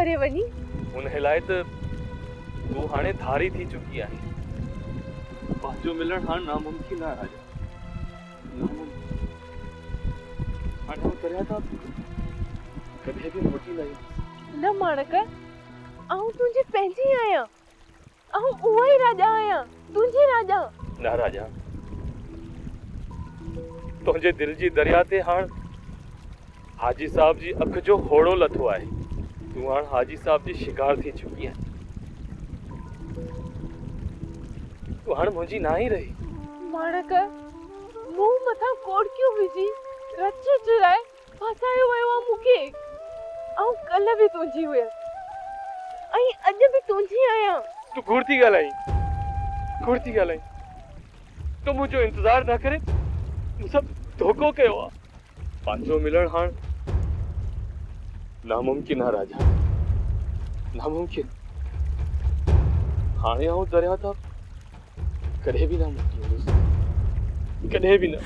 परे वनी उन लाइ त तू हाणे धारी थी चुकी आहे। पंहिंजो मिलण हाणे नामुमकिन आहे राजा, हाणे हम करिया था कभी भी मोटी नहीं। न माणक आऊं तुंहिंजी पंहिंजी आहियां, आऊं उहो ई राजा आहियां, तुंहिंजी राजा। न राजा, तुंहिंजे दिल जी दरिया ते हाण हाजी साहब जी अख जो होड़ो लथो आहे। तू हाण हाजी साहब जी शिकार थी चुकी आहे। तू हाणे मुंहिंजी ना ही रही। माणक मुंह मथां कोड़कियूं विझी रच चुराए फसायो वियो आहे मूंखे। आऊं कल्ह बि तुंहिंजी हुयसि ऐं अॼु बि तुंहिंजी आहियां। तू घुर थी ॻाल्हाई, घुर थी ॻाल्हाई। तू मुंहिंजो इंतज़ार न करे मूंसां धोखो कयो आहे। पंहिंजो मिलण हाण नामुमकिन आहे राजा, नामुमकिन। हाणे आऊं दरिया तां कॾहिं बि न मोटींदुसि, कॾहिं बि न।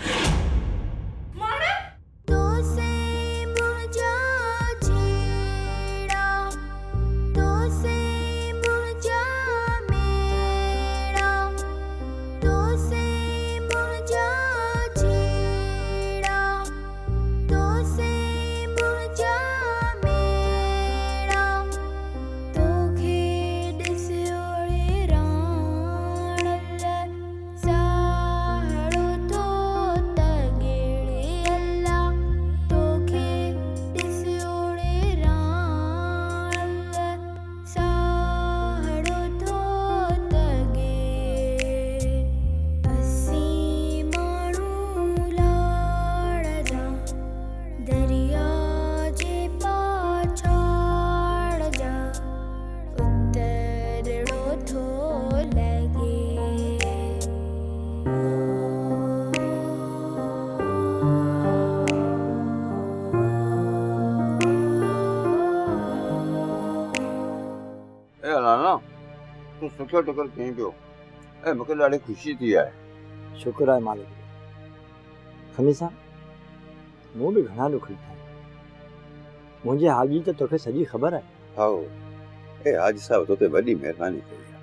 तू सुठो टुकर कहीं पियो ऐं मूंखे ॾाढी ख़ुशी थी आहे। शुक्र आहे मालिक जो। खमीसा मूं बि घणा ॾुख ॾिठा आहिनि। मुंहिंजे हाजी त तोखे सॼी ख़बर आहे। हाओ ए हाजी साहब तो ते वॾी महिरबानी कई आहे।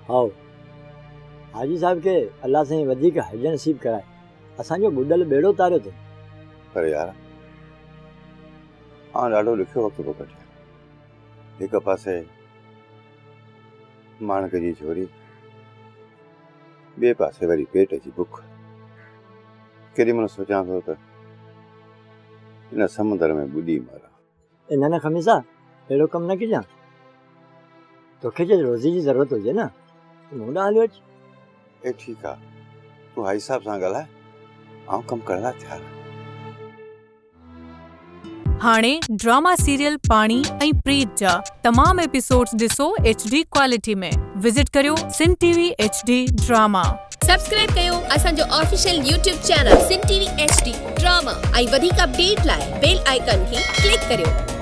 हाओ हाजी साहब खे अल्लाह साईं वधीक हज नसीब कराए असांजो बुॾल बेड़ो तारियो अथई। पर यार हां ॾाढो ॾुखियो वक़्तु पियो कटिया। हिकु पासे माणक जी छोरी, ॿिए पासे वरी पेट जी बुख। केॾी महिल सोचां थो त हिन समुंदर में ॿुॾी मरां। न न खमीसा अहिड़ो कमु न कजां। तोखे जे रोज़ी जी ज़रूरत हुजे न मूं ॾांहुं हलियो अच। ए ठीकु आहे, तूं हाजी साहब सां ॻाल्हाए, आउं कमु करण लाइ तयारु आहियां। हाणे ड्रामा सीरियल पाणी ऐं प्रीत जा तमाम एपिसोड्स ॾिसो HD क्वालिटी में। विजिट करियो सिन TV HD ड्रामा। सब्सक्राइब कयो असांजो ऑफिशियल YouTube चैनल सिन TV HD ड्रामा ऐं वधीक अपडेट लाइ बेल आइकन खे क्लिक करियो।